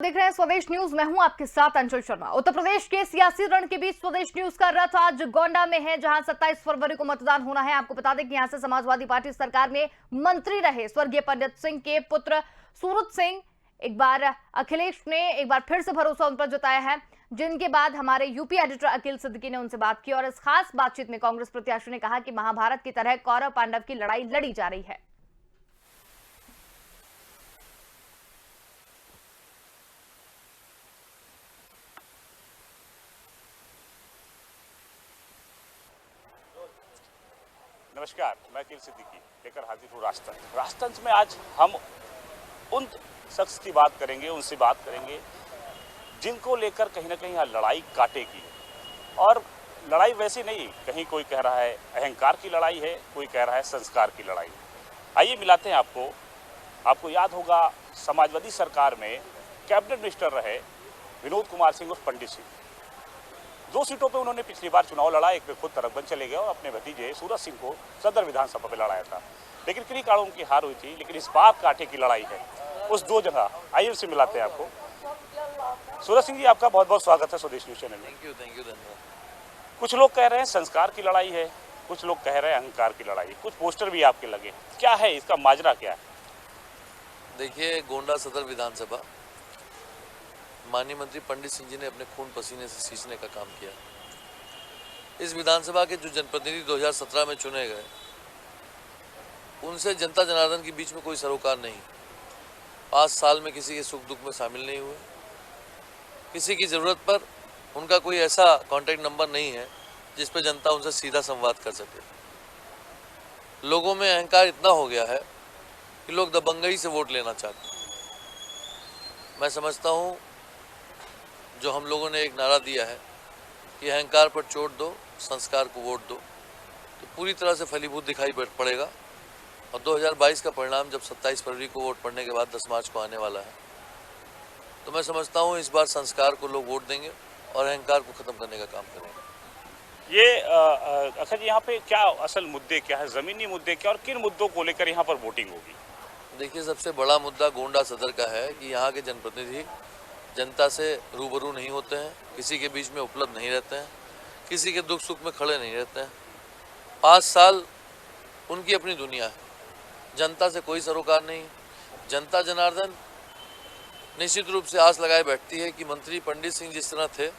देख रहे हैं स्वदेश न्यूज। मैं हूं आपके साथ अंशुल शर्मा। उत्तर प्रदेश के सियासी रण के बीच स्वदेश न्यूज का रथ आज गोंडा में है, जहां 27 फरवरी को मतदान होना है। आपको बता दें कि यहां से समाजवादी पार्टी सरकार में मंत्री रहे स्वर्गीय पंडित सिंह के पुत्र सूरत सिंह एक बार अखिलेश ने एक बार फिर से भरोसा उन पर जताया है, जिनके बाद हमारे यूपी एडिटर अकील सिद्दीकी ने उनसे बात की और इस खास बातचीत में कांग्रेस प्रत्याशी ने कहा कि महाभारत की तरह कौरव पांडव की लड़ाई लड़ी जा रही है। नमस्कार, मैं अकील सिद्दीकी लेकर हाजिर हूँ राजतंत्र। राजतंत्र में आज हम उन शख्स की बात करेंगे, उनसे बात करेंगे जिनको लेकर कहीं ना कहीं यहाँ लड़ाई कांटे की है। और लड़ाई वैसी नहीं, कहीं कोई कह रहा है अहंकार की लड़ाई है, कोई कह रहा है संस्कार की लड़ाई। आइए मिलाते हैं आपको याद होगा समाजवादी सरकार में कैबिनेट मिनिस्टर रहे विनोद कुमार सिंह उर्फ पंडित सिंह। 2 सीटों पे उन्होंने पिछली बार चुनाव लड़ा, एक पे खुद तरकबंद चले गए और अपने भतीजे सूरत सिंह को सदर विधानसभा पे लड़ाया था, लेकिन किन्हीं कारणों उनकी हार हुई थी। लेकिन इस बार कांटे की लड़ाई है उस 2 जगह। आइए उनसे मिलाते हैं आपको। सूरत सिंह जी, आपका बहुत बहुत स्वागत है स्वदेश न्यूज चैनल में। थैंक यू धन्यवाद। कुछ लोग कह रहे हैं संस्कार की लड़ाई है, कुछ लोग कह रहे हैं अहंकार की लड़ाई, कुछ पोस्टर भी आपके लगे, क्या है इसका माजरा क्या है? देखिए, गोंडा सदर विधानसभा माननीय मंत्री पंडित सिंह जी ने अपने खून पसीने से सींचने का काम किया। इस विधानसभा के जो जनप्रतिनिधि 2017 में चुने गए, उनसे जनता जनार्दन के बीच में कोई सरोकार नहीं। 5 साल में किसी के सुख दुख में शामिल नहीं हुए, किसी की ज़रूरत पर उनका कोई ऐसा कॉन्टैक्ट नंबर नहीं है जिस पर जनता उनसे सीधा संवाद कर सके। लोगों में अहंकार इतना हो गया है कि लोग दबंगई से वोट लेना चाहते हैं। मैं समझता हूँ जो हम लोगों ने एक नारा दिया है कि अहंकार पर चोट दो, संस्कार को वोट दो, तो पूरी तरह से फलीभूत दिखाई पड़ेगा। और 2022 का परिणाम जब 27 फरवरी को वोट पड़ने के बाद 10 मार्च को आने वाला है, तो मैं समझता हूँ इस बार संस्कार को लोग वोट देंगे और अहंकार को खत्म करने का काम करेंगे। ये अखर जी, यहाँ पे क्या असल मुद्दे क्या है, जमीनी मुद्दे क्या और किन मुद्दों को लेकर यहाँ पर वोटिंग होगी? देखिए, सबसे बड़ा मुद्दा गोंडा सदर का है कि यहाँ के जनप्रतिनिधि जनता से रूबरू नहीं होते हैं, किसी के बीच में उपलब्ध नहीं रहते हैं, किसी के दुख सुख में खड़े नहीं रहते हैं। 5 साल उनकी अपनी दुनिया है, जनता से कोई सरोकार नहीं। जनता जनार्दन निश्चित रूप से आस लगाए बैठती है कि मंत्री पंडित सिंह जिस तरह थे,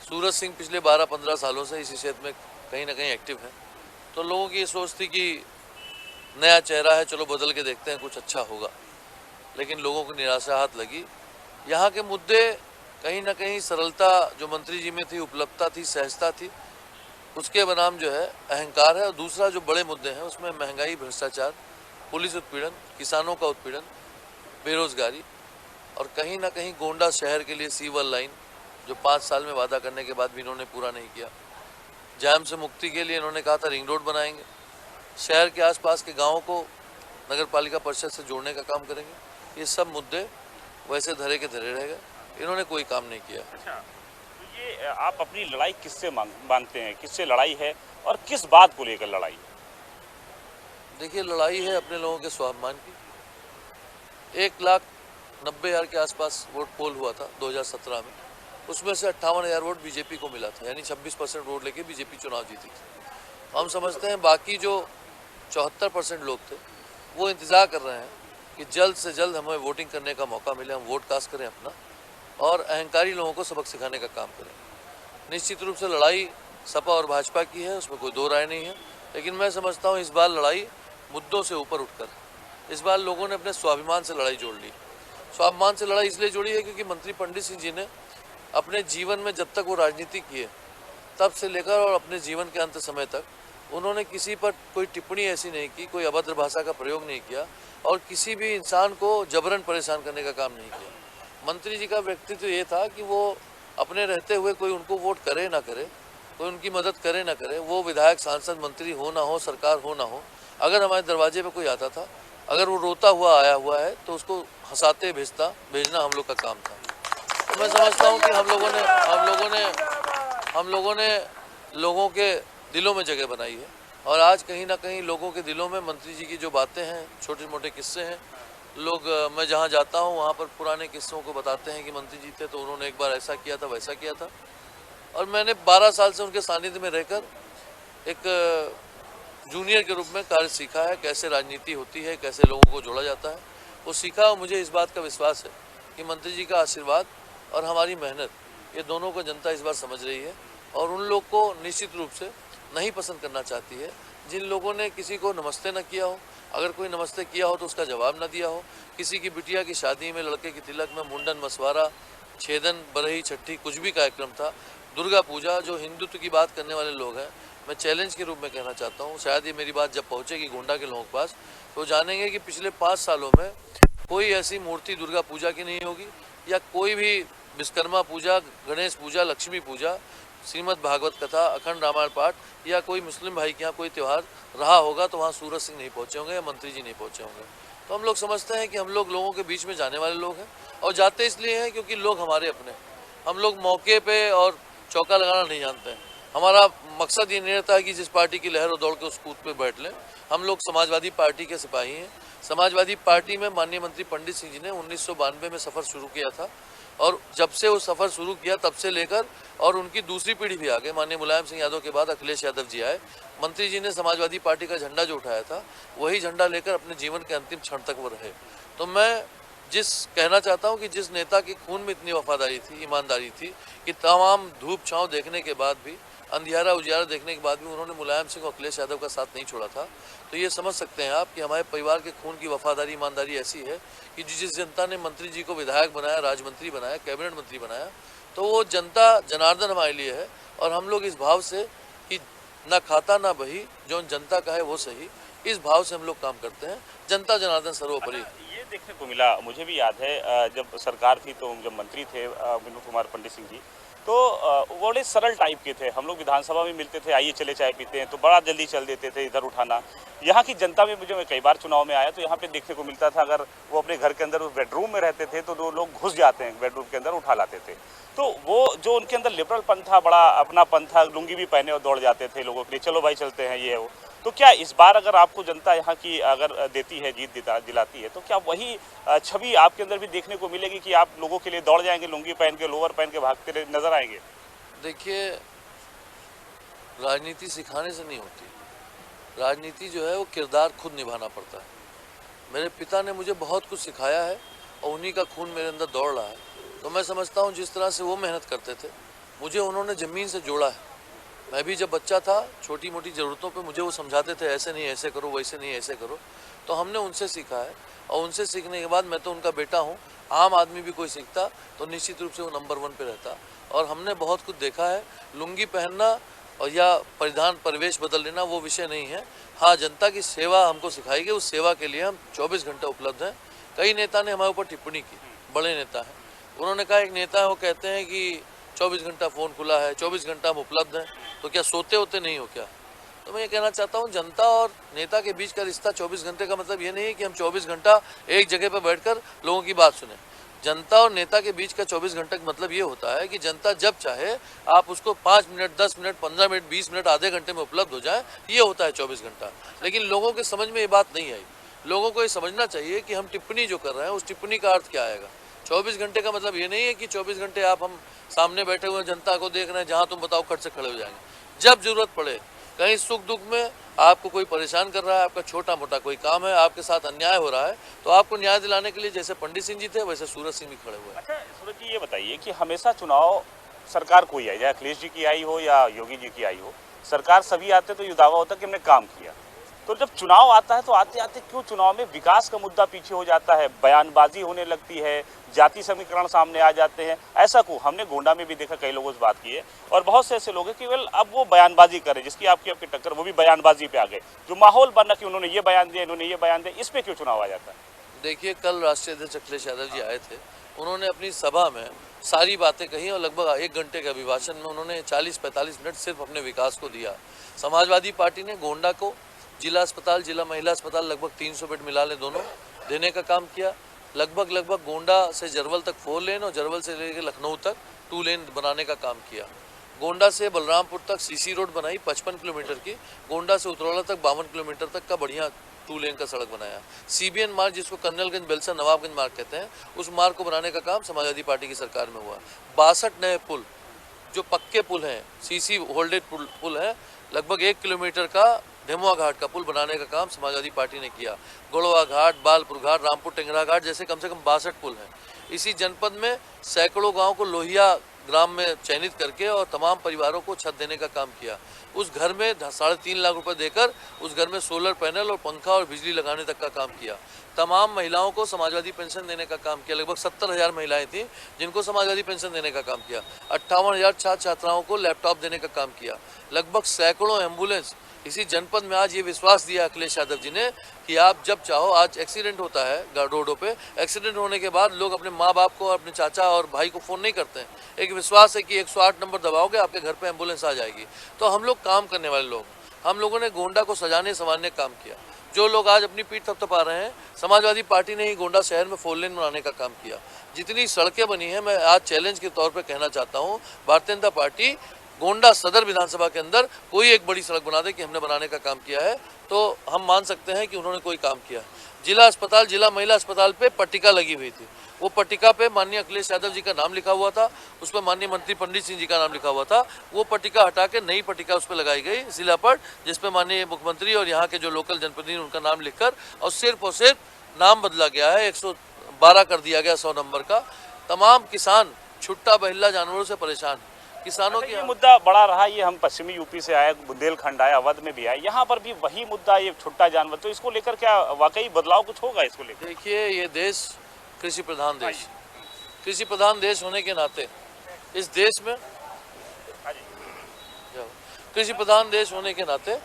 सूरत सिंह पिछले 12-15 सालों से इसी क्षेत्र में कहीं ना कहीं एक्टिव है, तो लोगों की ये सोच थी कि नया चेहरा है, चलो बदल के देखते हैं, कुछ अच्छा होगा। लेकिन लोगों को निराशा हाथ लगी। यहाँ के मुद्दे कहीं ना कहीं सरलता जो मंत्री जी में थी, उपलब्धता थी, सहजता थी, उसके बनाम जो है अहंकार है। और दूसरा जो बड़े मुद्दे हैं उसमें महंगाई, भ्रष्टाचार, पुलिस उत्पीड़न, किसानों का उत्पीड़न, बेरोजगारी और कहीं ना कहीं गोंडा शहर के लिए सीवर लाइन जो 5 साल में वादा करने के बाद भी इन्होंने पूरा नहीं किया। जाम से मुक्ति के लिए इन्होंने कहा था रिंग रोड बनाएंगे, शहर के आसपास के गाँवों को नगर पालिका परिषद से जोड़ने का काम करेंगे। ये सब मुद्दे वैसे धरे के धरे रह गए, इन्होंने कोई काम नहीं किया। अच्छा, तो ये आप अपनी लड़ाई किससे मानते हैं, किससे लड़ाई है और किस बात को लेकर लड़ाई है? देखिए, लड़ाई है अपने लोगों के स्वाभिमान की। 1,90,000 के आसपास वोट पोल हुआ था 2017 में, उसमें से 58,000 वोट बीजेपी को मिला था, यानी 26% वोट लेके बीजेपी चुनाव जीती थी। हम समझते हैं बाकी जो 74% लोग थे वो इंतज़ार कर रहे हैं कि जल्द से जल्द हमें वोटिंग करने का मौका मिले, हम वोट कास्ट करें अपना और अहंकारी लोगों को सबक सिखाने का काम करें। निश्चित रूप से लड़ाई सपा और भाजपा की है, उसमें कोई दो राय नहीं है, लेकिन मैं समझता हूँ इस बार लड़ाई मुद्दों से ऊपर उठकर, इस बार लोगों ने अपने स्वाभिमान से लड़ाई जोड़ ली। स्वाभिमान से लड़ाई इसलिए जोड़ी है क्योंकि मंत्री पंडित सिंह जी ने अपने जीवन में जब तक वो राजनीति किए तब से लेकर और अपने जीवन के अंत समय तक उन्होंने किसी पर कोई टिप्पणी ऐसी नहीं की, कोई अभद्र भाषा का प्रयोग नहीं किया और किसी भी इंसान को जबरन परेशान करने का काम नहीं किया। मंत्री जी का व्यक्तित्व ये था कि वो अपने रहते हुए कोई उनको वोट करे ना करे, कोई उनकी मदद करे ना करे, वो विधायक, सांसद, मंत्री हो ना हो, सरकार हो ना हो, अगर हमारे दरवाजे पे कोई आता था, अगर वो रोता हुआ आया हुआ है तो उसको हंसाते भेजना हम लोग का काम था। तो मैं समझता हूँ कि हम लोगों ने लोगों के दिलों में जगह बनाई है और आज कहीं ना कहीं लोगों के दिलों में मंत्री जी की जो बातें हैं, छोटे मोटे किस्से हैं, लोग मैं जहाँ जाता हूँ वहाँ पर पुराने किस्सों को बताते हैं कि मंत्री जी थे तो उन्होंने एक बार ऐसा किया था, वैसा किया था। और मैंने 12 साल से उनके सानिध्य में रहकर एक जूनियर के रूप में कार्य सीखा है, कैसे राजनीति होती है, कैसे लोगों को जोड़ा जाता है, वो सीखा। और मुझे इस बात का विश्वास है कि मंत्री जी का आशीर्वाद और हमारी मेहनत, ये दोनों को जनता इस बार समझ रही है। और उन लोग को निश्चित रूप से नहीं पसंद करना चाहती है जिन लोगों ने किसी को नमस्ते न किया हो, अगर कोई नमस्ते किया हो तो उसका जवाब न दिया हो, किसी की बिटिया की शादी में, लड़के की तिलक में मुंडन, मसवारा, छेदन, बरही, छठी, कुछ भी कार्यक्रम था, दुर्गा पूजा, जो हिंदुत्व की बात करने वाले लोग हैं, मैं चैलेंज के रूप में कहना चाहता हूँ, शायद ये मेरी बात जब पहुँचेगी गोंडा के लोगों के पास तो जानेंगे कि पिछले 5 सालों में कोई ऐसी मूर्ति दुर्गा पूजा की नहीं होगी, या कोई भी विश्वकर्मा पूजा, गणेश पूजा, लक्ष्मी पूजा, श्रीमद् भागवत कथा, अखंड रामायण पाठ, या कोई मुस्लिम भाई के यहाँ कोई त्यौहार रहा होगा तो वहाँ सूरज सिंह नहीं पहुँचे होंगे या मंत्री जी नहीं पहुँचे होंगे। तो हम लोग समझते हैं कि हम लोग लोगों के बीच में जाने वाले लोग हैं, और जाते इसलिए हैं क्योंकि लोग हमारे अपने, हम लोग मौके पे और चौका लगाना नहीं जानते हैं। हमारा मकसद ये नहीं रहता है कि जिस पार्टी की लहर दौड़ के उस कूद पे बैठ लें। हम लोग समाजवादी पार्टी के सिपाही हैं। समाजवादी पार्टी में माननीय मंत्री पंडित सिंह जी ने 1992 में सफ़र शुरू किया था, और जब से वो सफ़र शुरू किया तब से लेकर, और उनकी दूसरी पीढ़ी भी आ गई, माननीय मुलायम सिंह यादव के बाद अखिलेश यादव जी आए, मंत्री जी ने समाजवादी पार्टी का झंडा जो उठाया था वही झंडा लेकर अपने जीवन के अंतिम क्षण तक वो रहे। तो मैं कहना चाहता हूं कि जिस नेता की खून में इतनी वफादारी थी, ईमानदारी थी, कि तमाम धूप छांव देखने के बाद भी, अंधियारा उजियारा देखने के बाद भी उन्होंने मुलायम सिंह और अखिलेश यादव का साथ नहीं छोड़ा था, तो ये समझ सकते हैं आप कि हमारे परिवार के खून की वफादारी, ईमानदारी ऐसी है कि जिस जनता ने मंत्री जी को विधायक बनाया, राजमंत्री बनाया, कैबिनेट मंत्री बनाया, तो वो जनता जनार्दन हमारे लिए है। और हम लोग इस भाव से कि ना खाता ना बही, जो जनता का है वो सही, इस भाव से हम लोग काम करते हैं। जनता जनार्दन सर्वोपरि। ये देखने को मिला, मुझे भी याद है जब सरकार थी तो जब मंत्री थे विनोद कुमार पंडित सिंह जी, तो वो बड़े सरल टाइप के थे। हम लोग विधानसभा में मिलते थे, आइए चले चाय पीते हैं, तो बड़ा जल्दी चल देते थे इधर उठाना। यहाँ की जनता में मुझे, मैं कई बार चुनाव में आया तो यहाँ पे देखने को मिलता था, अगर वो अपने घर के अंदर उस बेडरूम में रहते थे तो 2 लोग घुस जाते हैं बेडरूम के अंदर, उठा लाते थे। तो वो जो उनके अंदर लिबरल पंथ था, बड़ा अपनापन था, लुंगी भी पहने और दौड़ जाते थे लोगों के लिए, चलो भाई चलते हैं, ये वो। तो क्या इस बार अगर आपको जनता यहाँ की अगर देती है, जीत दिलाती है, तो क्या वही छवि आपके अंदर भी देखने को मिलेगी कि आप लोगों के लिए दौड़ जाएंगे, लुंगी पहन के, लोअर पहन के भागते नजर आएंगे? देखिए, राजनीति सिखाने से नहीं होती, राजनीति जो है वो किरदार खुद निभाना पड़ता है। मेरे पिता ने मुझे बहुत कुछ सिखाया है और उन्हीं का खून मेरे अंदर दौड़ रहा है। तो मैं समझता हूँ जिस तरह से वो मेहनत करते थे, मुझे उन्होंने ज़मीन से जोड़ा है। मैं भी जब बच्चा था, छोटी मोटी ज़रूरतों पे मुझे वो समझाते थे, ऐसे नहीं ऐसे करो, वैसे नहीं ऐसे करो। तो हमने उनसे सीखा है, और उनसे सीखने के बाद, मैं तो उनका बेटा हूँ, आम आदमी भी कोई सीखता तो निश्चित रूप से वो नंबर 1 पे रहता। और हमने बहुत कुछ देखा है। लुंगी पहनना और या परिधान परिवेश बदल लेना वो विषय नहीं है। हाँ, जनता की सेवा हमको सिखाई गई, उस सेवा के लिए हम 24 घंटे उपलब्ध हैं। कई नेता ने हमारे ऊपर टिप्पणी की, बड़े नेता हैं, उन्होंने कहा, एक नेता है वो कहते हैं कि 24 घंटा फ़ोन खुला है, 24 घंटा हम उपलब्ध हैं, तो क्या सोते होते नहीं हो क्या? तो मैं ये कहना चाहता हूँ, जनता और नेता के बीच का रिश्ता 24 घंटे का मतलब ये नहीं है कि हम 24 घंटा एक जगह पर बैठकर लोगों की बात सुने। जनता और नेता के बीच का 24 घंटे का मतलब ये होता है कि जनता जब चाहे आप उसको 5 मिनट, 10 मिनट, 15 मिनट, 20 मिनट, आधे घंटे में उपलब्ध हो जाए, ये होता है 24 घंटा। लेकिन लोगों के समझ में ये बात नहीं आई। लोगों को ये समझना चाहिए कि हम टिप्पणी जो कर रहे हैं, उस टिप्पणी का अर्थ क्या आएगा। 24 घंटे का मतलब ये नहीं है कि 24 घंटे आप हम सामने बैठे हुए जनता को देख रहे हैं, जहाँ तुम बताओ खट से खड़े हो जाएंगे। जब जरूरत पड़े, कहीं सुख दुख में आपको कोई परेशान कर रहा है, आपका छोटा मोटा कोई काम है, आपके साथ अन्याय हो रहा है, तो आपको न्याय दिलाने के लिए जैसे पंडित सिंह जी थे, वैसे सूरज सिंह भी खड़े हुए। अच्छा सूरज जी, ये बताइए कि हमेशा चुनाव सरकार कोई आई, चाहे अखिलेश जी की आई हो या योगी जी की आई हो, सरकार सभी आते तो ये दावा होता कि हमने काम किया। तो जब चुनाव आता है तो आते आते क्यों चुनाव में विकास का मुद्दा पीछे हो जाता है, बयानबाजी होने लगती है, जाति समीकरण सामने आ जाते हैं? ऐसा क्यों? हमने गोंडा में भी देखा, कई लोगों से बात की है, और बहुत से ऐसे लोग हैं कि वेल अब वो बयानबाजी करें, जिसकी आपकी टक्कर, वो भी बयानबाजी पे आ गए। जो माहौल बना कि उन्होंने ये बयान दिया, इन्होंने ये बयान दिया, इस पे क्यों चुनाव आ जाता है? देखिए, कल राष्ट्रीय अध्यक्ष अखिलेश यादव जी आए थे, उन्होंने अपनी सभा में सारी बातें कही और लगभग 1 घंटे के अभिभाषण में उन्होंने 40-45 मिनट सिर्फ अपने विकास को दिया। समाजवादी पार्टी ने गोंडा को जिला अस्पताल, जिला महिला अस्पताल, लगभग 300 बेड मिला ले दोनों देने का काम किया। लगभग गोंडा से जरवल तक 4 लेन और जरवल से लेकर लखनऊ तक 2 लेन बनाने का काम किया। गोंडा से बलरामपुर तक सीसी रोड बनाई 55 किलोमीटर की। गोंडा से उतरौला तक 52 किलोमीटर तक का बढ़िया 2 लेन का सड़क बनाया। CBN मार्ग, जिसको कर्नलगंज बेलसा नवाबगंज मार्ग कहते हैं, उस मार्ग को बनाने का काम समाजवादी पार्टी की सरकार में हुआ। 62 नए पुल, जो पक्के पुल हैं, CC होल्डेड पुल है, लगभग 1 किलोमीटर का ढेमुआ घाट का पुल बनाने का काम समाजवादी पार्टी ने किया। गोड़वा घाट, बालपुर घाट, रामपुर टेंगरा घाट जैसे कम से कम 62 पुल हैं। इसी जनपद में सैकड़ों गांव को लोहिया ग्राम में चयनित करके और तमाम परिवारों को छत देने का काम किया। उस घर में 3.5 लाख रुपए देकर उस घर में सोलर पैनल और पंखा और बिजली लगाने तक का काम किया। तमाम महिलाओं को समाजवादी पेंशन देने का काम किया। लगभग 70,000 महिलाएं थीं जिनको समाजवादी पेंशन देने का काम किया। 58,000 छात्र छात्राओं को लैपटॉप देने का काम किया। लगभग सैकड़ों एम्बुलेंस। इसी जनपद में आज ये विश्वास दिया अखिलेश यादव जी ने कि आप जब चाहो, आज एक्सीडेंट होता है रोडों पे, एक्सीडेंट होने के बाद लोग अपने माँ बाप को, अपने चाचा और भाई को फ़ोन नहीं करते हैं। एक विश्वास है कि 108 नंबर दबाओगे, आपके घर पे एम्बुलेंस आ जाएगी। तो हम लोग काम करने वाले लोग, हम लोगों ने गोंडा को सजाने संवारने का काम किया। जो लोग आज अपनी पीठ थपथपा रहे हैं, समाजवादी पार्टी ने ही गोंडा शहर में 4 लेन बनाने का काम किया। जितनी सड़कें बनी हैं, मैं आज चैलेंज के तौर पर कहना चाहता हूँ, भारतीय जनता पार्टी गोंडा सदर विधानसभा के अंदर कोई एक बड़ी सड़क बना दे कि हमने बनाने का काम किया है, तो हम मान सकते हैं कि उन्होंने कोई काम किया। जिला अस्पताल, जिला महिला अस्पताल पे पट्टिका लगी हुई थी। वो पट्टिका पे माननीय अखिलेश यादव जी का नाम लिखा हुआ था, उस पर माननीय मंत्री पंडित सिंह जी का नाम लिखा हुआ था। वो पट्टिका हटा के नई पट्टिका उस पर लगाई गई जिला पर, जिसपे माननीय मुख्यमंत्री और यहाँ के जो लोकल जनप्रतिनिधि उनका नाम लिखकर और सिर्फ नाम बदला गया है, 112 कर दिया गया 100 नंबर का। तमाम किसान छुट्टा बहिल्ला जानवरों से परेशान, किसानों की ये मुद्दा बड़ा रहा। ये हम पश्चिमी यूपी से आए, बुंदेलखंड आए, अवध में भी आए, यहाँ पर भी वही मुद्दा, ये छुट्टा जानवर। तो इसको लेकर क्या वाकई बदलाव कुछ होगा इसको लेकर? देखिए, ये देश कृषि प्रधान देश, कृषि प्रधान देश होने के नाते इस देश में, कृषि प्रधान देश होने के नाते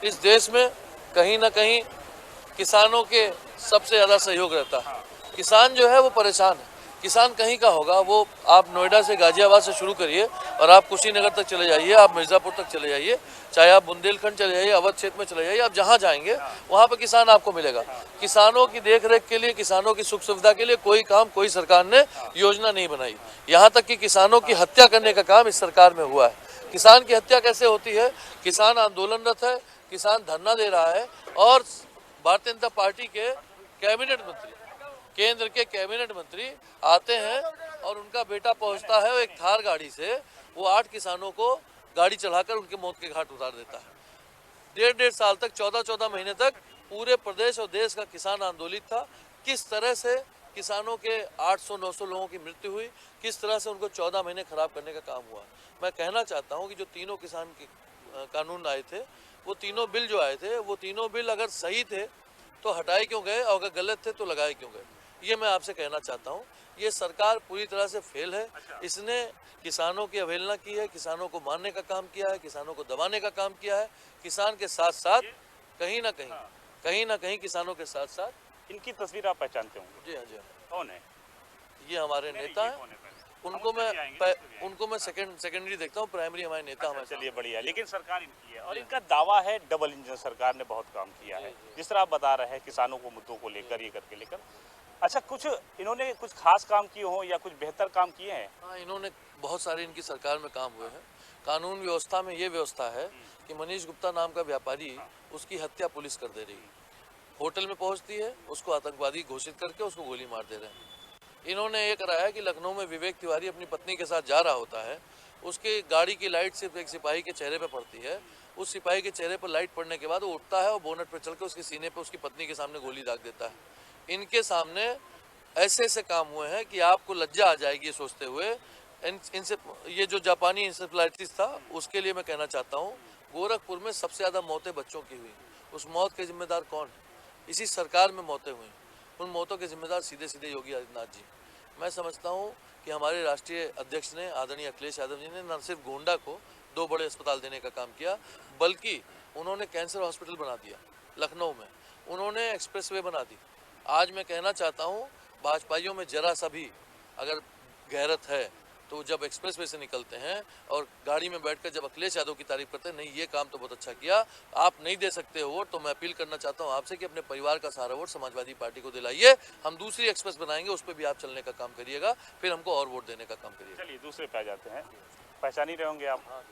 इस देश में कहीं ना कहीं किसानों के सबसे ज़्यादा सहयोग रहता है। किसान जो है वो परेशान है। किसान कहीं का होगा, वो आप नोएडा से, गाजियाबाद से शुरू करिए और आप कुशीनगर तक चले जाइए, आप मिर्ज़ापुर तक चले जाइए, चाहे आप बुंदेलखंड चले जाइए, अवध क्षेत्र में चले जाइए, आप जहाँ जाएंगे वहाँ पर किसान आपको मिलेगा। किसानों की देखरेख के लिए, किसानों की सुख सुविधा के लिए कोई काम, कोई सरकार ने योजना नहीं बनाई। यहाँ तक कि किसानों की हत्या करने का काम इस सरकार में हुआ है। किसान की हत्या कैसे होती है? किसान आंदोलनरत है, किसान धरना दे रहा है और भारतीय जनता पार्टी के कैबिनेट मंत्री, केंद्र के कैबिनेट मंत्री आते हैं और उनका बेटा पहुंचता है एक थार गाड़ी से, वो 8 किसानों को गाड़ी चढ़ाकर उनके मौत के घाट उतार देता है। 1.5 साल तक, 14 महीने तक पूरे प्रदेश और देश का किसान आंदोलित था। किस तरह से किसानों के 800-900 लोगों की मृत्यु हुई, किस तरह से उनको 14 महीने खराब करने का काम हुआ। मैं कहना चाहता हूँ कि जो तीनों किसान के कानून आए थे, वो तीनों बिल जो आए थे, वो तीनों बिल अगर सही थे तो हटाए क्यों गए, और अगर गलत थे तो लगाए क्यों गए, ये मैं आपसे कहना चाहता हूँ। ये सरकार पूरी तरह से फेल है। इसने किसानों की अवहेलना की है, किसानों को मारने का काम किया है, किसानों को दबाने का काम किया है। किसान के साथ साथ कहीं ना कहीं किसानों के साथ साथ इनकी तस्वीर आप पहचानते होंगे? जी हाँ, जी हाँ, कौन है? ये हमारे नेता हैं। उनको मैं सेकेंडरी देखता हूँ, प्राइमरी हमारे नेता हमारे। चलिए, बढ़िया। लेकिन सरकार इनकी है और इनका दावा है डबल इंजन सरकार ने बहुत काम किया है, जिस तरह आप बता रहे हैं किसानों को मुद्दों को लेकर, ये करके लेकर। अच्छा, कुछ इन्होंने कुछ खास काम किए हो या कुछ बेहतर काम किए हैं? हाँ, इन्होंने बहुत सारे इनकी सरकार में काम हुए हैं। कानून व्यवस्था में ये व्यवस्था है कि मनीष गुप्ता नाम का व्यापारी, उसकी हत्या पुलिस कर दे रही है। होटल में पहुंचती है, उसको आतंकवादी घोषित करके उसको गोली मार दे रहे हैं। इन्होंने ये कराया है कि लखनऊ में विवेक तिवारी अपनी पत्नी के साथ जा रहा होता है, उसके गाड़ी की लाइट सिर्फ एक सिपाही के चेहरे पर पड़ती है। उस सिपाही के चेहरे पर लाइट पड़ने के बाद वो उठता है और बोनट पर चल के उसके सीने पर उसकी पत्नी के सामने गोली दाग देता है। इनके सामने ऐसे काम हुए हैं कि आपको लज्जा आ जाएगी ये सोचते हुए। इनसे ये जो जापानी इंसेफ्लाइटिस था, उसके लिए मैं कहना चाहता हूँ, गोरखपुर में सबसे ज़्यादा मौतें बच्चों की हुई। उस मौत के जिम्मेदार कौन है? इसी सरकार में मौतें हुई। उन मौतों के जिम्मेदार सीधे योगी आदित्यनाथ जी। मैं समझता हूँ कि हमारे राष्ट्रीय अध्यक्ष ने, आदरणीय अखिलेश यादव जी ने, न सिर्फ गोंडा को 2 बड़े अस्पताल देने का काम किया, बल्कि उन्होंने कैंसर हॉस्पिटल बना दिया लखनऊ में, उन्होंने एक्सप्रेसवे बना दी। आज मैं कहना चाहता हूँ, भाजपाइयों में जरा सा भी अगर गैरत है तो जब एक्सप्रेसवे से निकलते हैं और गाड़ी में बैठकर जब अखिलेश यादव की तारीफ करते हैं, नहीं ये काम तो बहुत अच्छा किया, आप नहीं दे सकते हो वोट, तो मैं अपील करना चाहता हूं आपसे कि अपने परिवार का सारा वोट समाजवादी पार्टी को दिलाइए। हम दूसरी एक्सप्रेस बनाएंगे, उस पर भी आप चलने का काम करिएगा, फिर हमको और वोट देने का काम करिएगा। चलिए, दूसरे पे आ जाते हैं। पहचान ही रहे होंगे आप?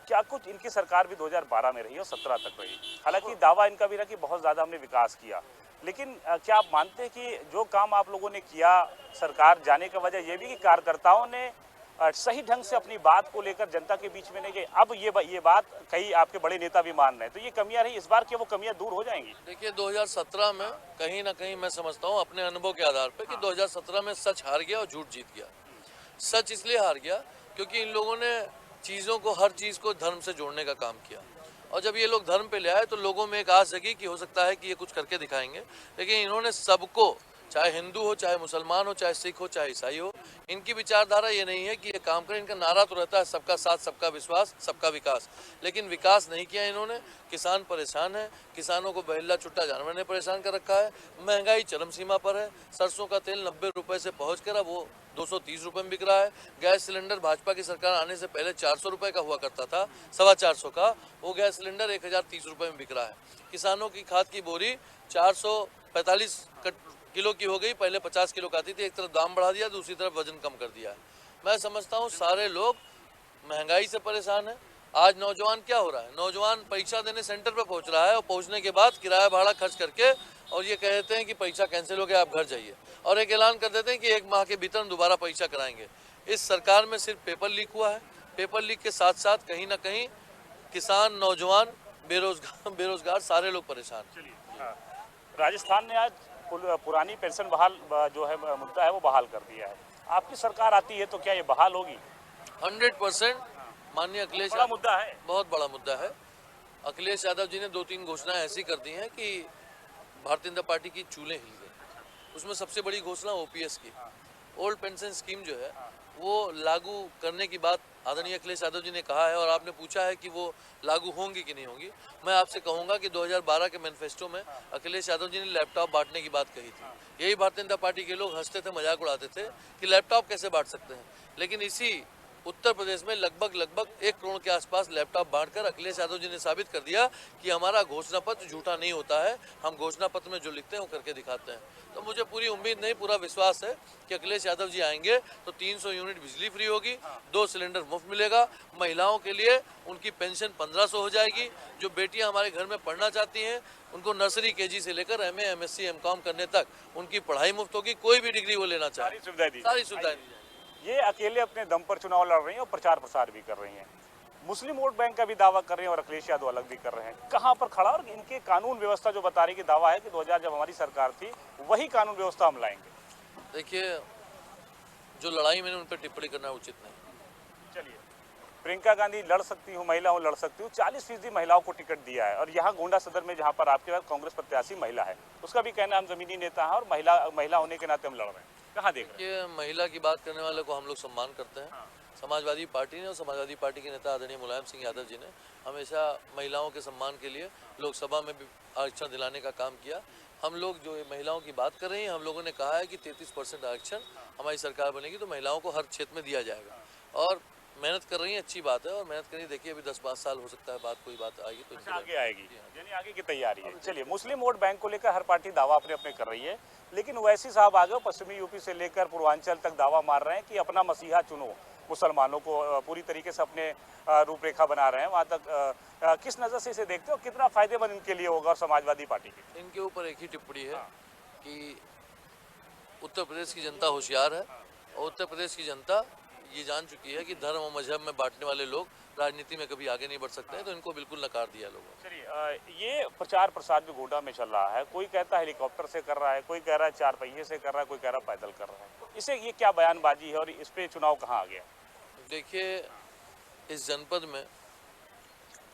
क्या कुछ इनकी सरकार भी 2012 में रही और 17 तक रही। हालांकि दावा इनका भी रहा कि बहुत ज़्यादा हमने विकास किया, लेकिन क्या आप मानते हैं कि जो काम आप लोगों ने किया सरकार जाने का वजह यह भी कि कार्यकर्ताओं ने सही ढंग से अपनी बात को लेकर जनता के बीच में नहीं गए? अब ये बात कई आपके बड़े नेता भी मान रहे हैं, तो ये कमियां रही, इस बार क्या वो कमियां दूर हो जाएंगी? देखिए 2017 में कहीं ना कहीं मैं समझता हूँ अपने अनुभव के आधार पर कि 2017 में सच हार गया और झूठ जीत गया। सच इसलिए हार गया क्योंकि इन लोगों ने चीज़ों को, हर चीज़ को धर्म से जोड़ने का काम किया, और जब ये लोग धर्म पे ले आए तो लोगों में एक आस जगी कि हो सकता है कि ये कुछ करके दिखाएंगे। लेकिन इन्होंने सबको, चाहे हिंदू हो, चाहे मुसलमान हो, चाहे सिख हो, चाहे ईसाई हो, इनकी विचारधारा ये नहीं है कि ये काम करें। इनका नारा तो रहता है सबका साथ, सबका विश्वास, सबका विकास, लेकिन विकास नहीं किया इन्होंने। किसान परेशान है, किसानों को बहेला छुट्टा जानवर ने परेशान कर रखा है। महंगाई चरम सीमा पर है, सरसों का तेल 90 रुपए से पहुँच कर अब वो 230 रुपए में बिक रहा है। गैस सिलेंडर भाजपा की सरकार आने से पहले 400 रुपए का हुआ करता था, 450 का, वो गैस सिलेंडर 1030 रुपए में बिक रहा है। किसानों की खाद की बोरी 445 किलो की हो गई, पहले 50 किलो का आती थी। एक तरफ दाम बढ़ा दिया, दूसरी तरफ वजन कम कर दिया है। मैं समझता हूँ सारे लोग महंगाई से परेशान है। आज नौजवान क्या हो रहा है, नौजवान परीक्षा देने सेंटर पर पहुंच रहा है और पहुंचने के बाद किराया भाड़ा खर्च करके और ये कहते हैं कि परीक्षा कैंसिल हो गया, आप घर जाइए, और एक ऐलान कर देते हैं कि 1 माह के भीतर हम दोबारा परीक्षा कराएंगे। इस सरकार में सिर्फ पेपर लीक हुआ है। पेपर लीक के साथ साथ कहीं ना कहीं किसान, नौजवान, बेरोजगार सारे लोग परेशान। राजस्थान ने आज पुरानी पेंशन बहाल जो है मुद्दा है वो बहाल कर दिया है। आपकी सरकार आती है तो क्या ये बहाल होगी? 100% माननीय अखिलेश, बड़ा मुद्दा है, बहुत बड़ा मुद्दा है। अखिलेश यादव जी ने 2-3 घोषणाएं ऐसी कर दी हैं कि भारतीय जनता पार्टी की चूल्हें हिल गई। उसमें सबसे बड़ी घोषणा ओपीएस की, ओल्ड पेंशन स्कीम जो है वो लागू करने की बात आदरणीय अखिलेश यादव जी ने कहा है, और आपने पूछा है कि वो लागू होंगी कि नहीं होंगी। मैं आपसे कहूंगा कि 2012 के मैनिफेस्टो में अखिलेश यादव जी ने लैपटॉप बांटने की बात कही थी। यही भारतीय जनता पार्टी के लोग हंसते थे, मजाक उड़ाते थे कि लैपटॉप कैसे बांट सकते हैं। लेकिन इसी उत्तर प्रदेश में लगभग 1 करोड़ के आसपास लैपटॉप बांटकर अखिलेश यादव जी ने साबित कर दिया कि हमारा घोषणा पत्र झूठा नहीं होता है, हम घोषणा पत्र में जो लिखते हैं वो करके दिखाते हैं। तो मुझे पूरी उम्मीद नहीं, पूरा विश्वास है कि अखिलेश यादव जी आएंगे तो 300 यूनिट बिजली फ्री होगी, 2 सिलेंडर मुफ्त मिलेगा, महिलाओं के लिए उनकी पेंशन 1500 हो जाएगी। जो बेटियां हमारे घर में पढ़ना चाहती हैं उनको नर्सरी केजी से लेकर एमए, एमएससी, एमकॉम करने तक उनकी पढ़ाई मुफ्त होगी। कोई भी डिग्री वो लेना चाहे, सारी सुविधाएं। ये अकेले अपने दम पर चुनाव लड़ रही हैं और प्रचार प्रसार भी कर रही हैं। मुस्लिम वोट बैंक का भी दावा कर रहे हैं और अखिलेश यादव अलग भी कर रहे हैं। कहां पर खड़ा, और इनके कानून व्यवस्था जो बता रही कि दावा है कि 2000 जब हमारी सरकार थी वही कानून व्यवस्था हम लाएंगे। देखिए, जो लड़ाई मैंने उन पर टिप्पणी करना उचित नहीं। चलिए, प्रियंका गांधी लड़ सकती हूँ, महिला हूँ, लड़ सकती हूँ, 40% महिलाओं को टिकट दिया है, और यहाँ गोंडा सदर में जहाँ पर आपके पास कांग्रेस प्रत्याशी महिला है, उसका भी कहना हम जमीनी नेता है और महिला होने के नाते हम लड़ रहे हैं। कहाँ देख रहे हैं? ये महिला की बात करने वाले को हम लोग सम्मान करते हैं। समाजवादी पार्टी ने और समाजवादी पार्टी के नेता आदरणीय मुलायम सिंह यादव जी ने हमेशा महिलाओं के सम्मान के लिए लोकसभा में भी आरक्षण दिलाने का काम किया। हम लोग जो महिलाओं की बात कर रहे हैं, हम लोगों ने कहा है कि 33% आरक्षण हमारी सरकार बनेगी तो महिलाओं को हर क्षेत्र में दिया जाएगा, और मेहनत कर रही है, अच्छी बात है। और मेहनत करिए, देखिए अभी 10-5 साल हो सकता है बाद कोई बात आएगी तो आगे आएगी, यानी आगे की तैयारी है। चलिए, मुस्लिम वोट बैंक को लेकर हर पार्टी दावा अपने अपने कर रही है, लेकिन ओवैसी साहब आगे पश्चिमी यूपी से लेकर पूर्वांचल तक दावा मार रहे हैं कि अपना मसीहा चुनो, मुसलमानों को पूरी तरीके से अपने रूपरेखा बना रहे हैं। वहाँ तक किस नज़र से इसे देखते हो, कितना फायदेमंद इनके लिए होगा और समाजवादी पार्टी के? इनके ऊपर एक ही टिप्पणी है कि उत्तर प्रदेश की जनता होशियार है, और उत्तर प्रदेश की जनता ये जान चुकी है कि धर्म और मजहब में बांटने वाले लोग राजनीति में कभी आगे नहीं बढ़ सकते हैं, तो इनको बिल्कुल नकार दिया लोगों। चलिए, ये प्रचार प्रसार जो गोंडा में चल रहा है, कोई कहता है हेलीकॉप्टर से कर रहा है, कोई कह रहा है 4 पहिए से कर रहा है, कोई कह रहा है पैदल कर रहा है, तो इसे ये क्या बयानबाजी है और इस पे चुनाव कहाँ आ गया? देखिए, इस जनपद में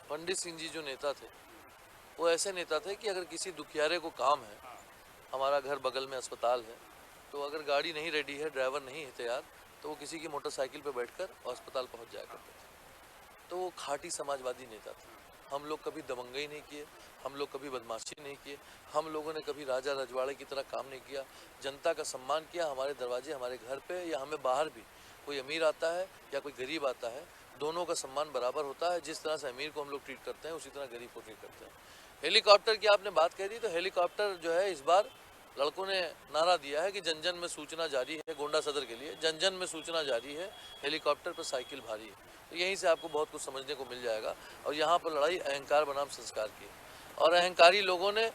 पंडित सिंह जी जो नेता थे वो ऐसे नेता थे कि अगर किसी दुखियारे को काम है, हमारा घर बगल में अस्पताल है, तो अगर गाड़ी नहीं रेडी है, ड्राइवर नहीं है तैयार, तो वो किसी की मोटरसाइकिल पर बैठकर अस्पताल पहुंच जाया करते थे। तो वो खाटी समाजवादी नेता थे। हम लोग कभी दबंगई नहीं किए, हम लोग कभी बदमाशी नहीं किए, हम लोगों ने कभी राजा रजवाड़े की तरह काम नहीं किया। जनता का सम्मान किया। हमारे दरवाजे, हमारे घर पे या हमें बाहर भी कोई अमीर आता है या कोई गरीब आता है, दोनों का सम्मान बराबर होता है। जिस तरह से अमीर को हम लोग ट्रीट करते हैं, उसी तरह गरीब को ट्रीट करते हैं। हेलीकॉप्टर की आपने बात कह दी, तो हेलीकॉप्टर जो है इस बार लड़कों ने नारा दिया है कि जन जन में सूचना जारी है, गोंडा सदर के लिए जन जन में सूचना जारी है, हेलीकॉप्टर पर साइकिल भारी है। तो यहीं से आपको बहुत कुछ समझने को मिल जाएगा। और यहाँ पर लड़ाई अहंकार बनाम संस्कार की है, और अहंकारी लोगों ने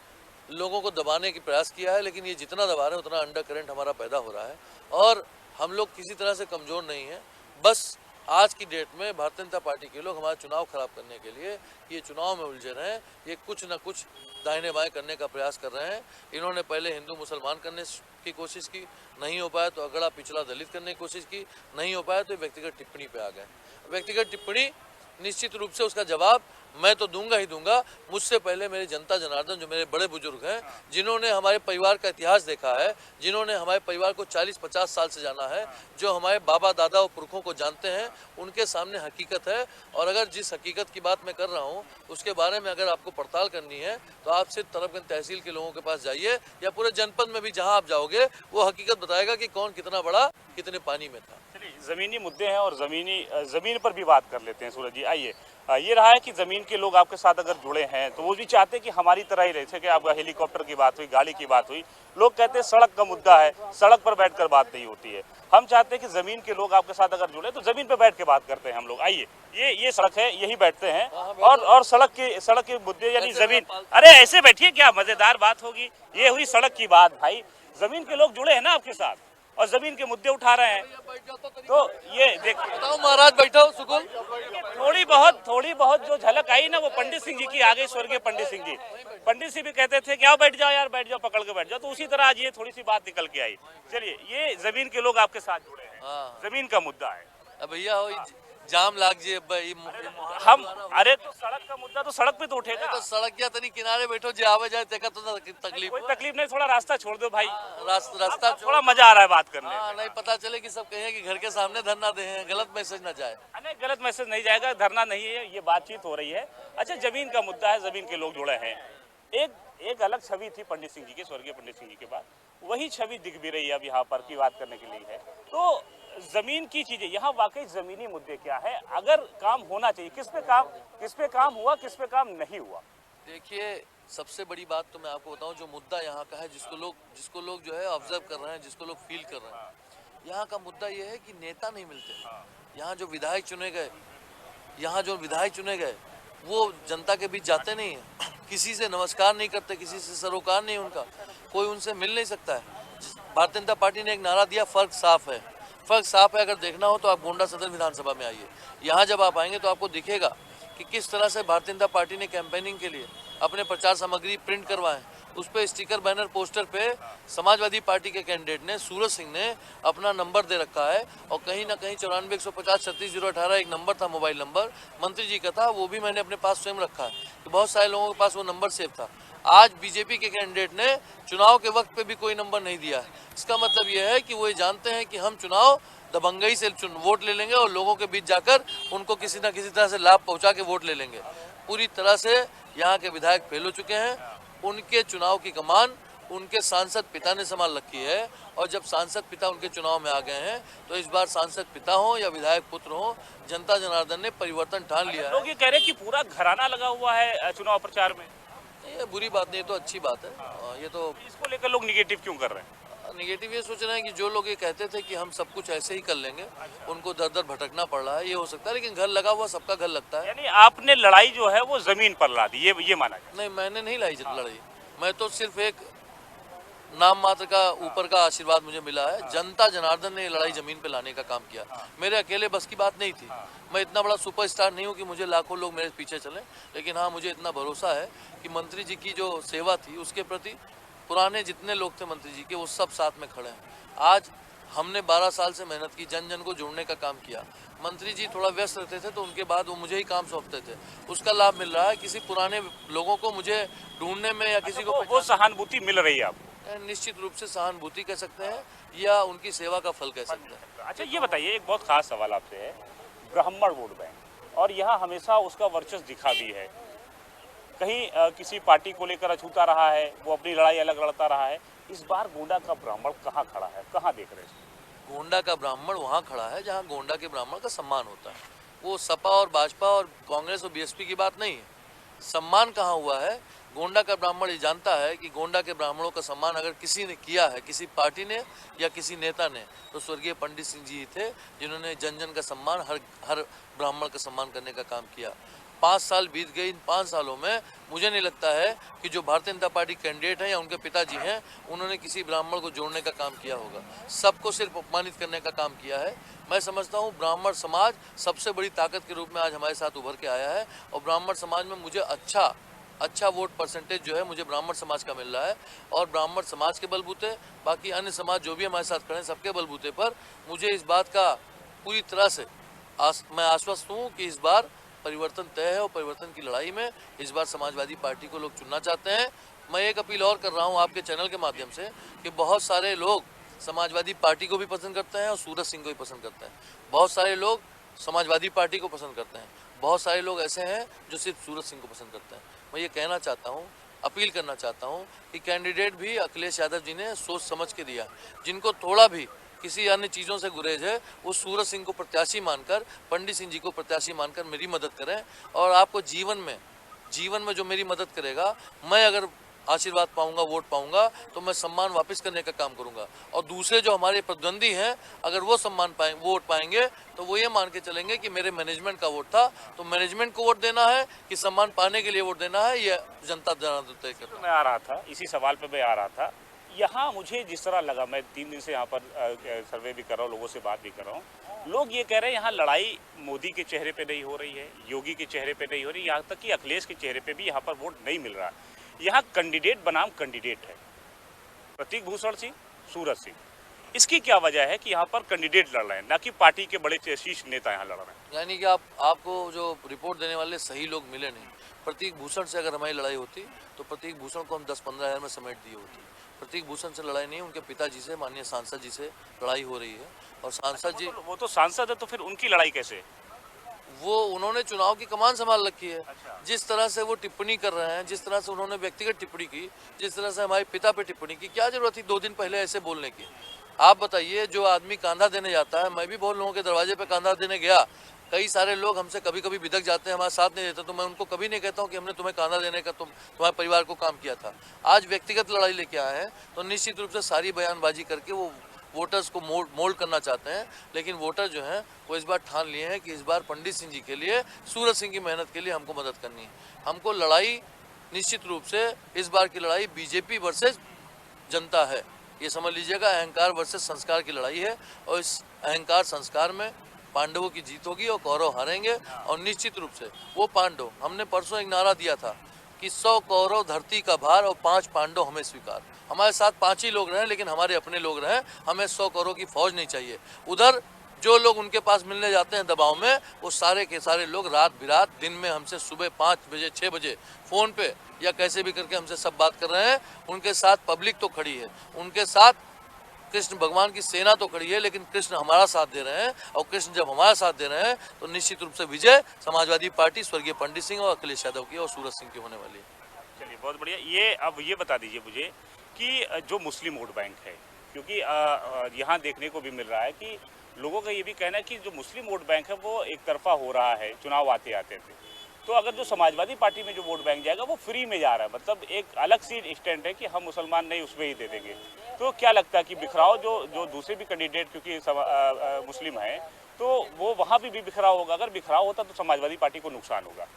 लोगों को दबाने की प्रयास किया है, लेकिन ये जितना दबा रहे हैं उतना अंडर करंट हमारा पैदा हो रहा है। और हम लोग किसी तरह से कमज़ोर नहीं हैं, बस आज की डेट में भारतीय जनता पार्टी के लोग हमारा चुनाव खराब करने के लिए ये चुनाव में उलझे रहे हैं, ये कुछ न कुछ दाहिने बाएं करने का प्रयास कर रहे हैं। इन्होंने पहले हिंदू मुसलमान करने की कोशिश की, नहीं हो पाया तो अगड़ा पिछड़ा दलित करने की कोशिश की, नहीं हो पाया तो व्यक्तिगत टिप्पणी पे आ गए। व्यक्तिगत टिप्पणी निश्चित रूप से उसका जवाब मैं तो दूंगा ही दूंगा। मुझसे पहले मेरे जनता जनार्दन, जो मेरे बड़े बुजुर्ग हैं, जिन्होंने हमारे परिवार का इतिहास देखा है, जिन्होंने हमारे परिवार को 40-50 साल से जाना है, जो हमारे बाबा दादा और पुरखों को जानते हैं, उनके सामने हकीकत है। और अगर जिस हकीकत की बात मैं कर रहा हूँ उसके बारे में अगर आपको पड़ताल करनी है तो आप सिर्फ तरफगंज तहसील के लोगों के पास जाइए, या पूरे जनपद में भी जहाँ आप जाओगे वो हकीकत बताएगा कि कौन कितना बड़ा कितने पानी में था। जमीनी मुद्दे हैं और जमीन पर भी बात कर लेते हैं। सूरज जी आइए, ये रहा है कि जमीन के लोग आपके साथ अगर जुड़े हैं तो वो भी चाहते हैं कि हमारी तरह ही रहे। कि आपका हेलीकॉप्टर की बात हुई, गाड़ी की बात हुई, लोग कहते हैं सड़क का मुद्दा है, सड़क पर बैठकर बात नहीं होती है। हम चाहते हैं कि जमीन के लोग आपके साथ अगर जुड़े तो जमीन पर बैठ के बात करते हैं हम लोग। आइए, ये सड़क है, यही बैठते हैं और सड़क के मुद्दे यानी जमीन। अरे ऐसे बैठिए, क्या मजेदार बात होगी। ये हुई सड़क की बात। भाई जमीन के लोग जुड़े हैं ना आपके साथ और जमीन के मुद्दे उठा रहे हैं, तो ये देखो महाराज बैठो सुकून। थोड़ी बहुत जो झलक आई ना वो पंडित सिंह जी की आ गई। स्वर्गीय पंडित सिंह जी, पंडित सिंह भी कहते थे कि आओ बैठ जाओ यार, बैठ जाओ, पकड़ के बैठ जाओ। तो उसी तरह आज ये थोड़ी सी बात निकल के आई। चलिए, ये जमीन के लोग आपके साथ जुड़े हैं, जमीन का मुद्दा है। अब भैया जाम लाग जे हम अरे तो सड़क का मुद्दा तो सड़क पे तो उठेगा। तो सड़क या तनी किनारे बैठो, जे आवे जाए तेका तो तकलीफ। कोई तकलीफ नहीं, थोड़ा रास्ता छोड़ दो भाई। रास्ता थोड़ा मजा आ रहा है बात करने में। नहीं पता चले कि सब कहें कि घर के सामने धरना दे हैं, गलत मैसेज ना जाए। नहीं, गलत मैसेज नहीं जाएगा, धरना नहीं है, ये बातचीत हो रही है। अच्छा, जमीन का मुद्दा है, जमीन के लोग जुड़े हैं। एक अलग छवि थी पंडित सिंह जी की, स्वर्गीय पंडित सिंह जी के बाद वही छवि दिख भी रही है अब यहाँ पर की बात करने के लिए है। तो जमीन की चीजें यहाँ वाकई जमीनी मुद्दे क्या है, अगर काम होना चाहिए, किस पे काम हुआ, किस पे काम नहीं हुआ। देखिए, सबसे बड़ी बात तो मैं आपको बताऊं, जो मुद्दा यहाँ का है, जिसको लोग जो है ऑब्जर्व कर रहे हैं, जिसको लोग फील कर रहे हैं, यहाँ का मुद्दा ये है कि नेता नहीं मिलते। यहाँ जो विधायक चुने गए वो जनता के बीच जाते नहीं है, किसी से नमस्कार नहीं करते, किसी से सरोकार नहीं उनका, कोई उनसे मिल नहीं सकता है। भारतीय जनता पार्टी ने एक नारा दिया, फर्क साफ है। फर्क साफ है, अगर देखना हो तो आप गोंडा सदर विधानसभा में आइए। यहाँ जब आप आएंगे तो आपको दिखेगा कि किस तरह से भारतीय जनता पार्टी ने कैंपेनिंग के लिए अपने प्रचार सामग्री प्रिंट करवाए। उस पर स्टिकर, बैनर, पोस्टर पे समाजवादी पार्टी के कैंडिडेट ने, सूरज सिंह ने अपना नंबर दे रखा है, और कहीं ना कहीं 94-150-36-018 एक नंबर था, मोबाइल नंबर मंत्री जी का था, वो भी मैंने अपने पास स्वयं रखा है कि बहुत सारे लोगों के पास वो नंबर सेव था। आज बीजेपी के कैंडिडेट ने चुनाव के वक्त पे भी कोई नंबर नहीं दिया है। इसका मतलब यह है कि वो ये जानते हैं कि हम चुनाव दबंगई से वोट ले लेंगे और लोगों के बीच जाकर उनको किसी न किसी तरह से लाभ पहुंचा के वोट ले लेंगे। पूरी तरह से यहाँ के विधायक फेल हो चुके हैं। उनके चुनाव की कमान उनके सांसद पिता ने संभाल रखी है, और जब सांसद पिता उनके चुनाव में आ गए हैं तो इस बार सांसद पिता हो या विधायक पुत्र हो, जनता जनार्दन ने परिवर्तन ठान लिया है। लोग ये कह रहे हैं कि पूरा घराना लगा हुआ है चुनाव प्रचार में। ये बुरी बात नहीं, ये तो अच्छी बात है। ये तो इसको लेकर लोग निगेटिव क्यों कर रहे हैं? निगेटिव ये सोच रहे हैं कि जो लोग ये कहते थे कि हम सब कुछ ऐसे ही कर लेंगे, उनको दर दर भटकना पड़ रहा है। ये हो सकता है, लेकिन घर लगा हुआ सबका घर लगता है। यानी आपने लड़ाई जो है वो जमीन पर ला दी, ये माना जाए? नहीं, मैंने नहीं लाई लड़ाई, मैं तो सिर्फ एक नाम मात्र का ऊपर का आशीर्वाद मुझे मिला है। जनता जनार्दन ने लड़ाई जमीन पे लाने का काम किया। मेरे अकेले बस की बात नहीं थी। मैं इतना बड़ा सुपरस्टार नहीं हूँ कि मुझे लाखों लोग मेरे पीछे चलें, लेकिन हाँ, मुझे इतना भरोसा है कि मंत्री जी की जो सेवा थी उसके प्रति पुराने जितने लोग थे मंत्री जी के, वो सब साथ में खड़े हैं। आज हमने 12 साल से मेहनत की, जन जन को जोड़ने का काम किया। मंत्री जी थोड़ा व्यस्त रहते थे तो उनके बाद वो मुझे ही काम सौंपते थे, उसका लाभ मिल रहा है। किसी पुराने लोगों को मुझे ढूंढने में या किसी को वो सहानुभूति मिल रही है आपको? निश्चित रूप से सहानुभूति कह सकते हैं या उनकी सेवा का फल कह सकते हैं। अच्छा, ये बताइए, एक बहुत खास सवाल आपसे है। ब्राह्मण वोट बैंक, और यहाँ हमेशा उसका वर्चस्व दिखा भी है। कहीं किसी पार्टी को लेकर अछूता रहा है, वो अपनी लड़ाई अलग लड़ता रहा है। इस बार गोंडा का ब्राह्मण कहाँ खड़ा है, कहाँ देख रहे हैं? गोंडा का ब्राह्मण वहाँ खड़ा है जहाँ गोंडा के ब्राह्मण का सम्मान होता है। वो सपा और भाजपा और कांग्रेस और बीएसपी की बात नहीं है। सम्मान कहाँ हुआ है। गोंडा का ब्राह्मण ये जानता है कि गोंडा के ब्राह्मणों का सम्मान अगर किसी ने किया है, किसी पार्टी ने या किसी नेता ने, तो स्वर्गीय पंडित सिंह जी थे, जिन्होंने जन जन का सम्मान, हर ब्राह्मण का सम्मान करने का काम किया। 5 साल बीत गए। इन 5 सालों में मुझे नहीं लगता है कि जो भारतीय जनता पार्टी कैंडिडेट हैं या उनके पिताजी हैं, उन्होंने किसी ब्राह्मण को जोड़ने का काम किया होगा। सबको सिर्फ अपमानित करने का काम किया है। मैं समझता हूँ ब्राह्मण समाज सबसे बड़ी ताकत के रूप में आज हमारे साथ उभर के आया है, और ब्राह्मण समाज में मुझे अच्छा वोट परसेंटेज जो है मुझे ब्राह्मण समाज का मिल रहा है। और ब्राह्मण समाज के बलबूते, बाकी अन्य समाज जो भी हमारे साथ खड़े हैं, सबके बलबूते पर मुझे इस बात का पूरी तरह से मैं आश्वस्त हूँ कि इस बार परिवर्तन तय है, और परिवर्तन की लड़ाई में इस बार समाजवादी पार्टी को लोग चुनना चाहते हैं। मैं एक अपील और कर रहा हूँ आपके चैनल के माध्यम से कि बहुत सारे लोग समाजवादी पार्टी को भी पसंद करते हैं और सूरज सिंह को भी पसंद करते हैं। बहुत सारे लोग समाजवादी पार्टी को पसंद करते हैं, बहुत सारे लोग ऐसे हैं जो सिर्फ सूरज सिंह को पसंद करते हैं। मैं ये कहना चाहता हूँ, अपील करना चाहता हूँ कि कैंडिडेट भी अखिलेश यादव जी ने सोच समझ के दिया। जिनको थोड़ा भी किसी अन्य चीज़ों से गुरेज है, वो सूरज सिंह को प्रत्याशी मानकर, पंडित सिंह जी को प्रत्याशी मानकर मेरी मदद करें। और आपको जीवन में जो मेरी मदद करेगा, मैं अगर आशीर्वाद पाऊंगा, वोट पाऊंगा, तो मैं सम्मान वापस करने का काम करूंगा। और दूसरे जो हमारे प्रतिद्वंदी हैं, अगर वो वोट पाएंगे, तो वो ये मान के चलेंगे कि मेरे मैनेजमेंट का वोट था, तो मैनेजमेंट को वोट देना है कि सम्मान पाने के लिए वोट देना है, ये जनता तय करता है। मैं आ रहा था, इसी सवाल पे मैं आ रहा था। यहाँ मुझे जिस तरह लगा, मैं 3 दिन से यहाँ पर सर्वे भी कर रहा हूँ, लोगों से बात भी कर रहा हूँ, लोग ये कह रहे हैं यहाँ लड़ाई मोदी के चेहरे पे नहीं हो रही है, योगी के चेहरे पे नहीं हो रही, यहाँ तक कि अखिलेश के चेहरे पे भी यहाँ पर वोट नहीं मिल रहा। यहाँ कैंडिडेट बनाम कैंडिडेट है, प्रतीक भूषण सिंह, सूरज सिंह। इसकी क्या वजह है कि यहाँ पर कैंडिडेट लड़ रहे हैं, ना कि पार्टी के बड़े शीर्ष नेता यहाँ लड़ रहे हैं? यानी कि आपको जो रिपोर्ट देने वाले सही लोग मिले नहीं। प्रतीक भूषण से अगर हमारी लड़ाई होती तो प्रतीक भूषण को हम 10-15 हज़ार में समेट दिए होती। प्रतीक भूषण से लड़ाई नहीं, उनके पिताजी से, माननीय सांसद जी से लड़ाई हो रही है। और सांसद जी, वो तो सांसद है, तो फिर उनकी लड़ाई कैसे? वो उन्होंने चुनाव की कमान संभाल रखी है। अच्छा। जिस तरह से वो टिप्पणी कर रहे हैं, जिस तरह से उन्होंने व्यक्तिगत टिप्पणी की, जिस तरह से हमारे पिता पे टिप्पणी की, क्या जरूरत थी 2 दिन पहले ऐसे बोलने की? आप बताइए, जो आदमी कांधा देने जाता है, मैं भी बहुत लोगों के दरवाजे पे कांधा देने गया, कई सारे लोग हमसे कभी कभी बिदक जाते हैं, हमारा साथ नहीं देते, तो मैं उनको कभी नहीं कहता हूँ कि हमने तुम्हें कांधा देने का तुम्हारे परिवार को काम किया था। आज व्यक्तिगत लड़ाई लेके आए हैं, तो निश्चित रूप से सारी बयानबाजी करके वो वोटर्स को मोल्ड करना चाहते हैं। लेकिन वोटर जो हैं वो इस बार ठान लिए हैं कि इस बार पंडित सिंह जी के लिए, सूरज सिंह की मेहनत के लिए हमको मदद करनी है। हमको लड़ाई निश्चित रूप से, इस बार की लड़ाई बीजेपी वर्सेस जनता है, ये समझ लीजिएगा। अहंकार वर्सेस संस्कार की लड़ाई है, और इस अहंकार संस्कार में पांडवों की जीत होगी और कौरव हारेंगे। और निश्चित रूप से वो पांडव, हमने परसों एक नारा दिया था कि 100 कौरव धरती का भार और 5 पांडव हमें स्वीकार। हमारे साथ 5 ही लोग रहे, लेकिन हमारे अपने लोग रहे, हमें 100 कौरव की फौज नहीं चाहिए। उधर जो लोग उनके पास मिलने जाते हैं दबाव में, वो सारे के सारे लोग रात बिरात दिन में हमसे सुबह 5 बजे 6 बजे फ़ोन पे या कैसे भी करके हमसे सब बात कर रहे हैं। उनके साथ पब्लिक तो खड़ी है, उनके साथ कृष्ण भगवान की सेना तो खड़ी है, लेकिन कृष्ण हमारा साथ दे रहे हैं। और कृष्ण जब हमारा साथ दे रहे हैं, तो निश्चित रूप से विजय समाजवादी पार्टी स्वर्गीय पंडित सिंह और अखिलेश यादव की और सूरज सिंह की होने वाली है। चलिए, बहुत बढ़िया। ये अब ये बता दीजिए मुझे कि जो मुस्लिम वोट बैंक है, क्योंकि यहाँ देखने को भी मिल रहा है कि लोगों का ये भी कहना है कि जो मुस्लिम वोट बैंक है वो एक तरफा हो रहा है चुनाव आते आते थे। तो अगर जो समाजवादी पार्टी में जो वोट बैंक जाएगा वो फ्री में जा रहा है, मतलब एक अलग सी स्टैंड है कि हम मुसलमान नहीं, उसमें ही दे देंगे। तो क्या लगता है कि बिखराव जो दूसरे भी कैंडिडेट क्योंकि मुस्लिम हैं, तो वो वहाँ भी बिखराव होगा? अगर बिखराव होता तो समाजवादी पार्टी को नुकसान होगा।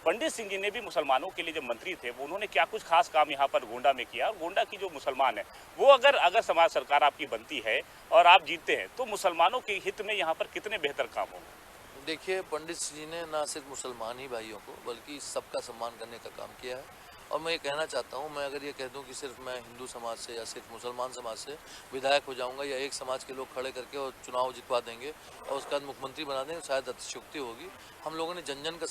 पंडित सिंह जी ने भी मुसलमानों के लिए जब मंत्री थे, वो उन्होंने क्या कुछ खास काम यहाँ पर गोंडा में किया? गोंडा की जो मुसलमान है, वो अगर समाज सरकार आपकी बनती है और आप जीतते हैं, तो मुसलमानों के हित में यहाँ पर कितने बेहतर काम होंगे? देखिए, पंडित जी ने ना सिर्फ मुसलमान ही भाइयों को बल्कि सबका सम्मान करने का काम किया है। और मैं ये कहना चाहता हूँ, मैं अगर ये कह दूँ कि सिर्फ मैं हिंदू समाज से या सिर्फ मुसलमान समाज से विधायक हो जाऊँगा या एक समाज के लोग खड़े करके और चुनाव जितवा देंगे और उसके बाद मुख्यमंत्री बना देंगे, शायद अतिशयोक्ति होगी। हम लोगों ने जन जन का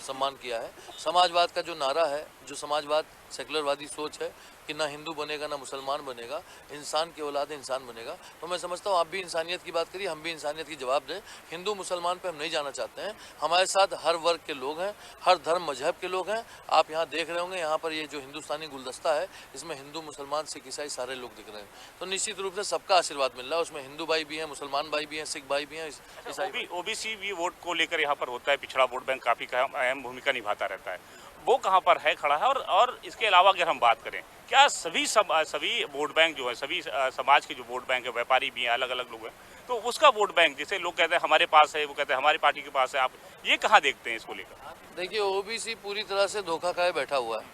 सम्मान किया है। समाजवाद का जो नारा है, जो समाजवाद सेकुलरवादी सोच है कि ना हिंदू बनेगा ना मुसलमान बनेगा, इंसान की औलाद इंसान बनेगा, तो मैं समझता हूँ आप भी इंसानियत की बात करिए, हम भी इंसानियत की जवाब दें। हिंदू मुसलमान पे हम नहीं जाना चाहते हैं। हमारे साथ हर वर्ग के लोग हैं, हर धर्म मजहब के लोग हैं। आप यहाँ देख रहे होंगे, यहाँ पर ये जो हिंदुस्तानी गुलदस्ता है, इसमें हिंदू मुसलमान सिख ईसाई सारे लोग दिख रहे हैं। तो निश्चित रूप से सबका आशीर्वाद मिल रहा है। उसमें हिंदू भाई भी हैं, मुसलमान भाई भी हैं, सिख भाई भी हैं, ईसाई। ओबीसी भी वोट को लेकर यहाँ पर होता है, पिछड़ा वोट बैंक काफ़ी अहम भूमिका निभाता रहता है। वो कहाँ पर है खड़ा है। और इसके अलावा अगर हम बात करें, क्या सभी वोट बैंक जो है, सभी समाज के जो वोट बैंक है, व्यापारी भी हैं, अलग अलग लोग हैं, तो उसका वोट बैंक जिसे लोग कहते हैं हमारे पास है, वो कहते हैं हमारी पार्टी के पास है, आप ये कहाँ देखते हैं इसको लेकर? देखिए, ओबीसी पूरी तरह से धोखा खाए बैठा हुआ है।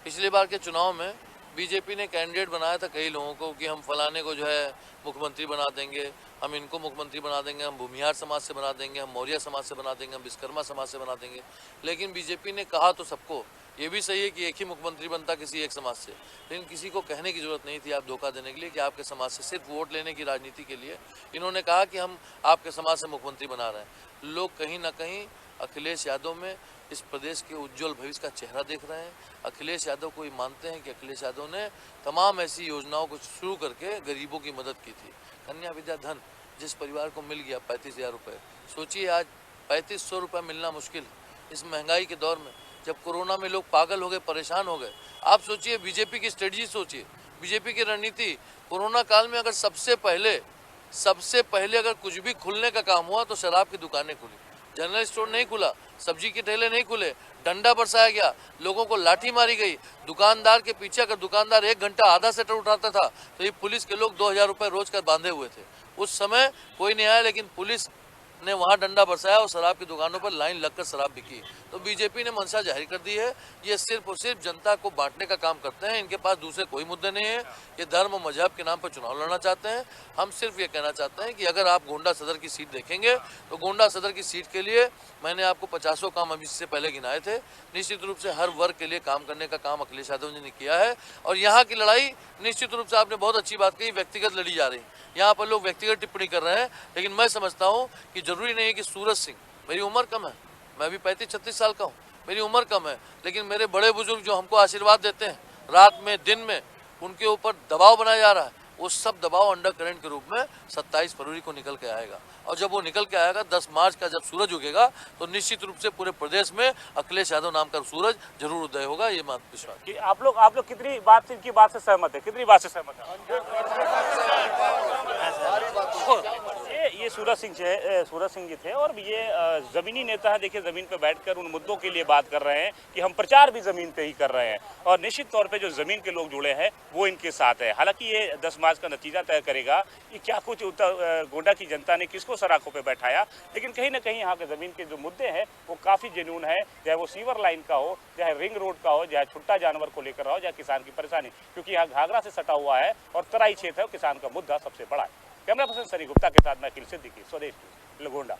पिछली बार के चुनाव में बीजेपी ने कैंडिडेट बनाया था कई लोगों को कि हम फलाने को जो है मुख्यमंत्री बना देंगे, हम इनको मुख्यमंत्री बना देंगे, हम भूमिहार समाज से बना देंगे, हम मौर्य समाज से बना देंगे, हम विश्वकर्मा समाज से बना देंगे। लेकिन बीजेपी ने कहा तो सबको, ये भी सही है कि एक ही मुख्यमंत्री बनता किसी एक समाज से, लेकिन किसी को कहने की जरूरत नहीं थी आप धोखा देने के लिए कि आपके समाज से, सिर्फ वोट लेने की राजनीति के लिए इन्होंने कहा कि हम आपके समाज से मुख्यमंत्री बना रहे हैं। लोग कहीं ना कहीं अखिलेश यादव में इस प्रदेश के उज्जवल भविष्य का चेहरा देख रहे हैं। अखिलेश यादव को ये मानते हैं कि अखिलेश यादव ने तमाम ऐसी योजनाओं को शुरू करके गरीबों की मदद की थी। कन्या विद्या धन जिस परिवार को मिल गया 35,000 रुपये, सोचिए आज 3500 रुपये मिलना मुश्किल है इस महंगाई के दौर में, जब कोरोना में लोग पागल हो गए, परेशान हो गए। आप सोचिए बीजेपी की स्ट्रेटजी, सोचिए बीजेपी की रणनीति। कोरोना काल में अगर सबसे पहले अगर कुछ भी खुलने का काम हुआ तो शराब की दुकानें खुली, जनरल स्टोर नहीं खुला, सब्जी के ठेले नहीं खुले, डंडा बरसाया गया, लोगों को लाठी मारी गई। दुकानदार के पीछे अगर दुकानदार 1 घंटा आधा शटर उठाता था तो ये पुलिस के लोग 2000 रुपये रोज का बांधे हुए थे। उस समय कोई नहीं आया, लेकिन पुलिस ने वहां डंडा बरसाया और शराब की दुकानों पर लाइन लगकर शराब बिकी। तो बीजेपी ने मंशा जाहिर कर दी है, ये सिर्फ और सिर्फ जनता को बांटने का काम करते हैं। इनके पास दूसरे कोई मुद्दे नहीं है। ये धर्म और मजहब के नाम पर चुनाव लड़ना चाहते हैं। हम सिर्फ ये कहना चाहते हैं कि अगर आप गोंडा सदर की सीट देखेंगे तो गोंडा सदर की सीट के लिए मैंने आपको 50 काम अभी इससे पहले गिनाए थे। निश्चित रूप से हर वर्ग के लिए काम करने का काम अखिलेश यादव जी ने किया है। और यहाँ की लड़ाई निश्चित रूप से आपने बहुत अच्छी बात कही, व्यक्तिगत लड़ी जा रही। यहाँ पर लोग व्यक्तिगत टिप्पणी कर रहे हैं, लेकिन मैं समझता हूँ कि जरूरी नहीं है कि सूरज सिंह, मेरी उम्र कम है, मैं भी 35-36 साल का हूँ, मेरी उम्र कम है, लेकिन मेरे बड़े बुजुर्ग जो हमको आशीर्वाद देते हैं रात में दिन में, उनके ऊपर दबाव बनाया जा रहा है। वो सब दबाव अंडर करंट के रूप में 27 फरवरी को निकल के आएगा। और जब वो निकल के आएगा 10 मार्च का जब सूरज उगेगा तो निश्चित रूप से पूरे प्रदेश में अखिलेश यादव नाम का सूरज जरूर उदय होगा। ये बात विश्वास कि आप लोग कितनी बात इनकी बात से सहमत है, कितनी बात से सहमत है? ये सूरज सिंह जी थे और ये जमीनी नेता है। देखिए, जमीन पे बैठकर उन मुद्दों के लिए बात कर रहे हैं कि हम प्रचार भी जमीन पे ही कर रहे हैं और निश्चित तौर पे जो जमीन के लोग जुड़े हैं वो इनके साथ है। हालांकि ये 10 मार्च का नतीजा तय करेगा कि क्या कुछ गोंडा की जनता ने किसको सराखों पे बैठाया, लेकिन कहीं ना कहीं यहाँ के जमीन के जो मुद्दे हैं वो काफी जेन्युइन है, चाहे वो सीवर लाइन का हो, चाहे रिंग रोड का हो, चाहे छुट्टा जानवर को लेकर हो, चाहे किसान की परेशानी, क्योंकि यहाँ घाघरा से सटा हुआ है और तराई क्षेत्र है, किसान का मुद्दा सबसे बड़ा है। कैमरा पर्सन सनी गुप्ता के साथ मैं अखिल सिद्दीकी, स्वदेश न्यूज़, गोंडा।